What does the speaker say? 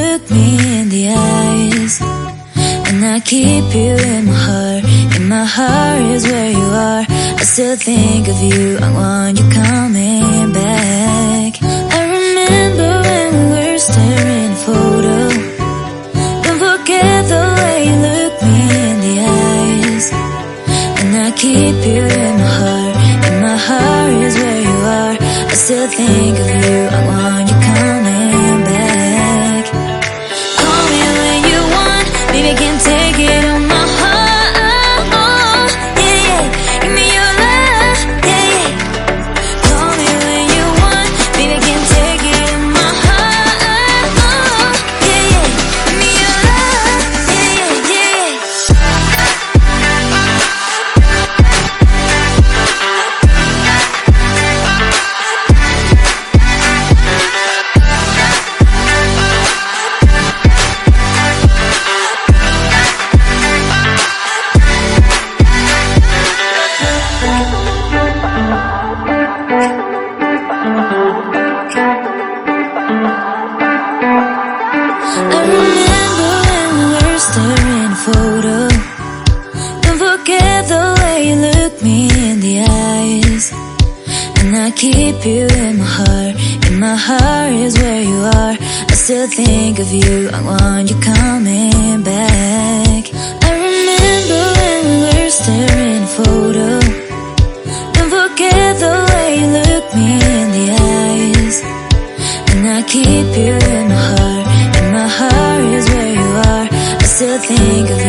look me in the eyes. And I keep you in my heart. In my heart is where you are. I still think of you, I want you coming back. I remember when we were staring at a photo. Don't forget the way you look me in the eyes. And I keep you in my heart. In my heart is where you are. I still think of you, I want you coming back. Call me when you want, baby, I can't take it on my heart. Yeah, yeah, give me your love, yeah, yeah. Call me when you want, baby, I can't take it on my heart. Yeah, yeah, give me your love, yeah, yeah, yeah. I remember when we were staring at a photo. Don't forget the way you look me in the eyes. And I keep you in my heart. In my heart is where you are. I still think of you, I want you coming back. I remember when we were staring at a photo. Don't forget the way you look me in the eyes. And I keep you in my heart. In my heart is where you are. I still think of